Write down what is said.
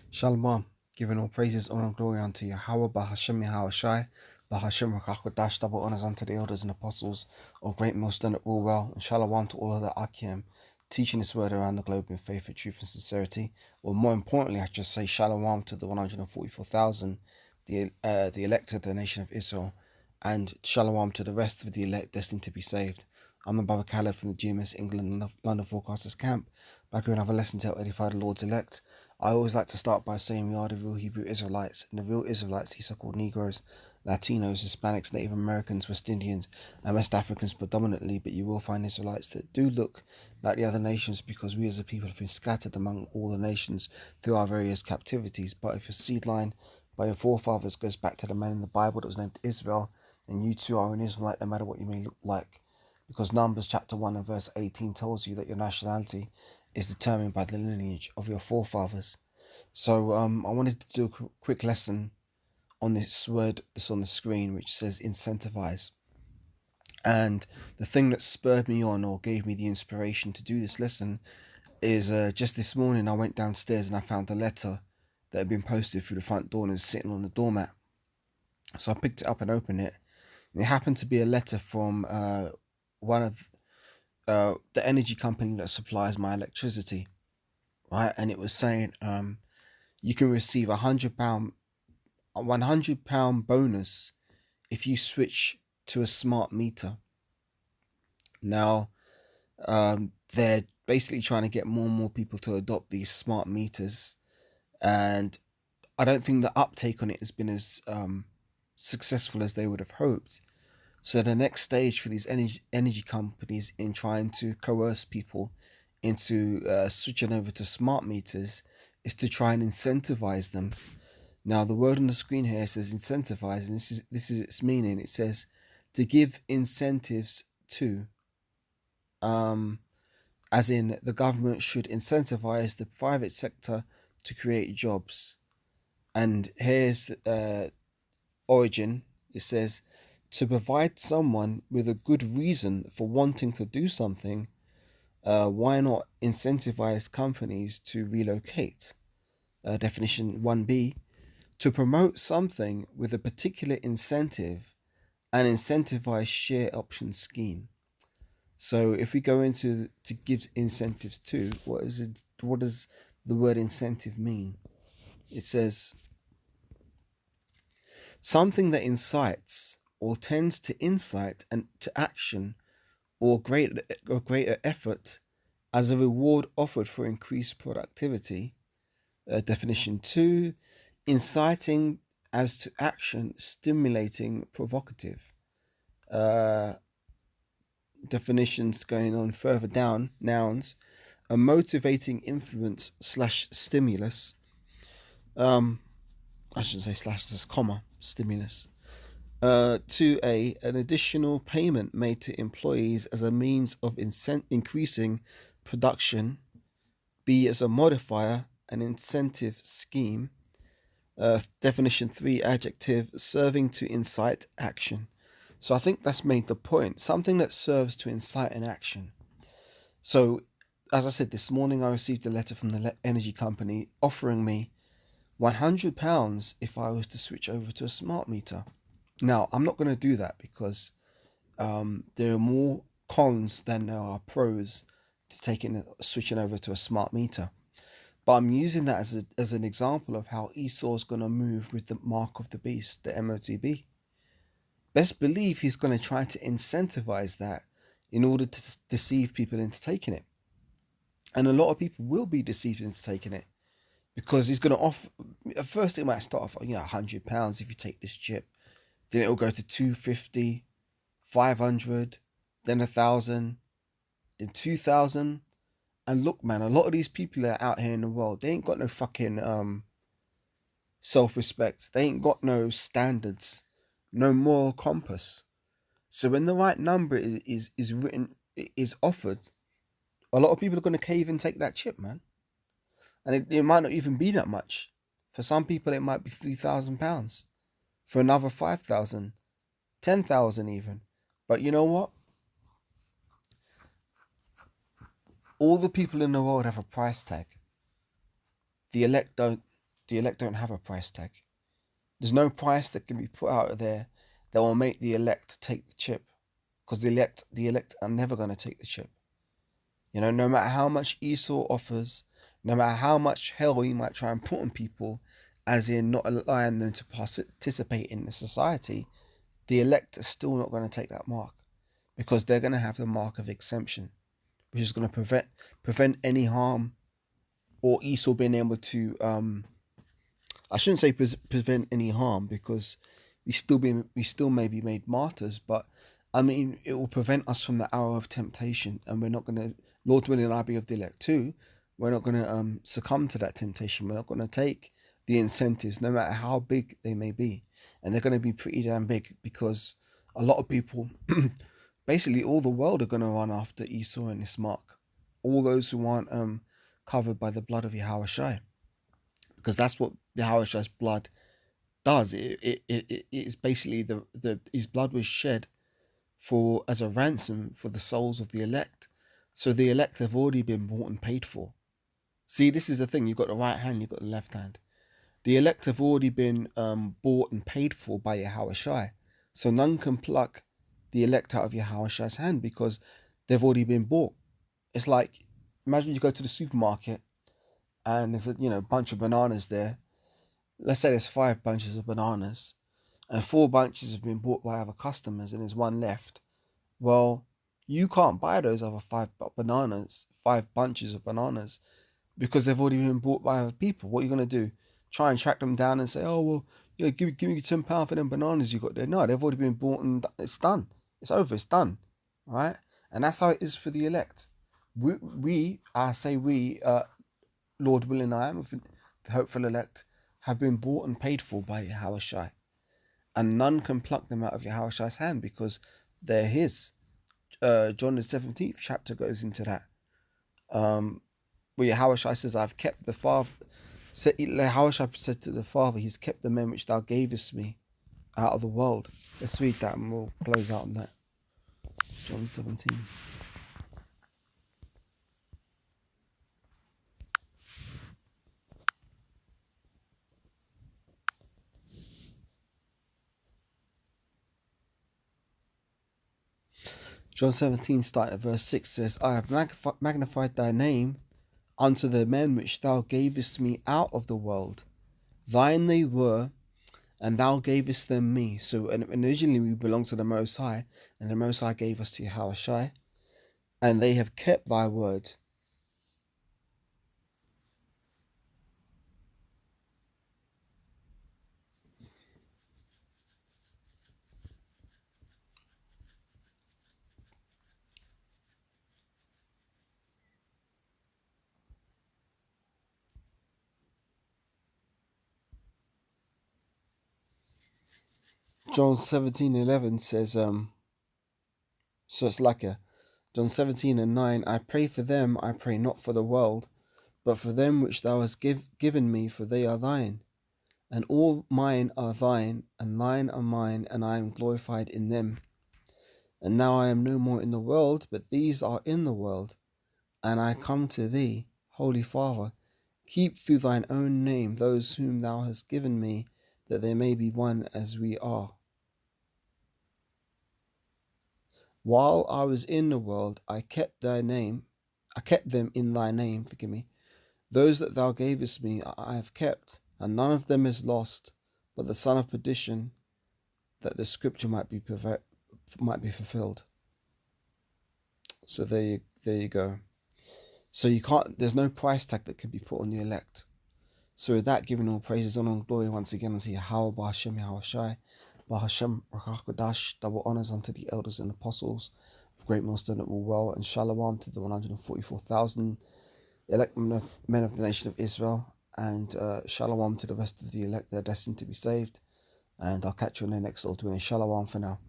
Shalom, giving all praises, honor, and glory unto Yahweh, Bahashem Yahushai, Bahashem Rakakwadash, double honors unto the elders and apostles of Great Millstone that rule well, and shalom to all of the Akim, teaching this word around the globe in faith, truth, and sincerity. Or more importantly, I should say shalom to the 144,000, the elected, the nation of Israel, and shalom to the rest of the elect destined to be saved. I'm the Baba Caleb from the GMS England London Forecasters Camp, back with another lesson to help edify the Lord's elect. I always like to start by saying we are the real Hebrew Israelites, and the real Israelites, these so-called Negroes, Latinos, Hispanics, Native Americans, West Indians, and West Africans predominantly, but you will find Israelites that do look like the other nations because we as a people have been scattered among all the nations through our various captivities. But if your seed line by your forefathers goes back to the man in the Bible that was named Israel, then you too are an Israelite no matter what you may look like. Because Numbers chapter 1 and verse 18 tells you that your nationality is determined by the lineage of your forefathers. So I wanted to do a quick lesson on this word that's on the screen, which says incentivise. And the thing that spurred me on or gave me the inspiration to do this lesson is just this morning I went downstairs and I found a letter that had been posted through the front door and was sitting on the doormat. So I picked it up and opened it. And it happened to be a letter from one of the energy company that supplies my electricity, right? And it was saying you can receive £100 bonus if you switch to a smart meter. Now they're basically trying to get more and more people to adopt these smart meters, and I don't think the uptake on it has been as successful as they would have hoped. So the next stage for these energy companies in trying to coerce people into switching over to smart meters is to try and incentivize them. Now the word on the screen here says incentivize, and this is its meaning. It says to give incentives to, as in the government should incentivize the private sector to create jobs. And here's origin. It says to provide someone with a good reason for wanting to do something, why not incentivize companies to relocate? Definition 1b, to promote something with a particular incentive and incentivize share option scheme. So if we go into to give incentives to, what does the word incentive mean? It says something that incites or tends to incite and to action or greater effort as a reward offered for increased productivity. Definition 2, inciting as to action, stimulating, provocative. Definitions going on further down, nouns, a motivating influence / stimulus. I shouldn't say slash, just comma, stimulus. To an additional payment made to employees as a means of increasing production. B, as a modifier, an incentive scheme. Definition 3, adjective, serving to incite action. So I think that's made the point. Something that serves to incite an action. So, as I said, this morning I received a letter from the energy company offering me £100 if I was to switch over to a smart meter. Now, I'm not going to do that because there are more cons than there are pros to switching over to a smart meter. But I'm using that as an example of how Esau's going to move with the mark of the beast, the MOTB. Best believe he's going to try to incentivize that in order to deceive people into taking it. And a lot of people will be deceived into taking it because he's going to offer. At first, it might start off, £100 if you take this chip. Then it'll go to 250, 500, then 1,000, then 2,000. And look, man, a lot of these people that are out here in the world, they ain't got no fucking self-respect. They ain't got no standards, no moral compass. So when the right number is offered, a lot of people are going to cave and take that chip, man. And it might not even be that much. For some people, it might be £3,000. For another 5,000, 10,000 even. But you know what? All the people in the world have a price tag. The elect don't. The elect don't have a price tag. There's no price that can be put out there that will make the elect take the chip, because the elect are never going to take the chip. No matter how much Esau offers, no matter how much hell he might try and put on people, as in not allowing them to participate in the society, the elect are still not going to take that mark, because they're going to have the mark of exemption, which is going to prevent any harm, or Esau being able to I shouldn't say prevent any harm, because we still may be made martyrs, but I mean it will prevent us from the hour of temptation, and we're not going to, Lord willing, I be of the elect too. We're not going to succumb to that temptation. We're not going to take the incentives, no matter how big they may be, and they're going to be pretty damn big, because a lot of people, basically all the world, are going to run after Esau and his mark. All those who aren't covered by the blood of Yahushua, because that's what Yahushua's blood does. It is basically his blood was shed for as a ransom for the souls of the elect. So the elect have already been bought and paid for. See, this is the thing. You've got the right hand, you've got the left hand. The elect have already been bought and paid for by Yahushua. So none can pluck the elect out of Yahushua's hand, because they've already been bought. It's like, imagine you go to the supermarket and there's a bunch of bananas there. Let's say there's 5 bunches of bananas, and 4 bunches have been bought by other customers, and there's 1 left. Well, you can't buy those other 5 bunches of bananas, because they've already been bought by other people. What are you going to do? Try and track them down and say, oh, well, give me £10 for them bananas you got there. No, they've already been bought, and it's done. It's over. It's done. All right? And that's how it is for the elect. Lord willing, I am the hopeful elect, have been bought and paid for by Yahushua, and none can pluck them out of Yahushua's hand, because they're his. John the 17th chapter goes into that, where Yahushua says, I've kept the Father. Yahushua said to the Father, he's kept the men which thou gavest me out of the world. Let's read that and we'll close out on that. John 17. John 17, starting at verse 6, says, I have magnified thy name unto the men which thou gavest me out of the world. Thine they were, and thou gavest them me. So originally we belong to the Most High, and the Most High gave us to Yahushua, and they have kept thy word. John 17:11 says, so it's like John 17:9, I pray for them, I pray not for the world, but for them which thou hast given me, for they are thine. And all mine are thine, and thine are mine, and I am glorified in them. And now I am no more in the world, but these are in the world, and I come to thee, Holy Father. Keep through thine own name those whom thou hast given me, that they may be one as we are. While I was in the world, I kept them in thy name, forgive me. Those that thou gavest me I have kept, and none of them is lost, but the son of perdition, that the scripture might be fulfilled. So there you go. So there's no price tag that can be put on the elect. So with that, giving all praises, honor, and glory once again unto Yahweh, Ba'Hashem, Yahushai, Ba'Hashem, Rakach, double honors unto the elders and apostles of great most and all well, and shalom to the 144,000 elect men of the nation of Israel, and shalom to the rest of the elect that are destined to be saved. And I'll catch you on the next Lord willing. Shalom for now.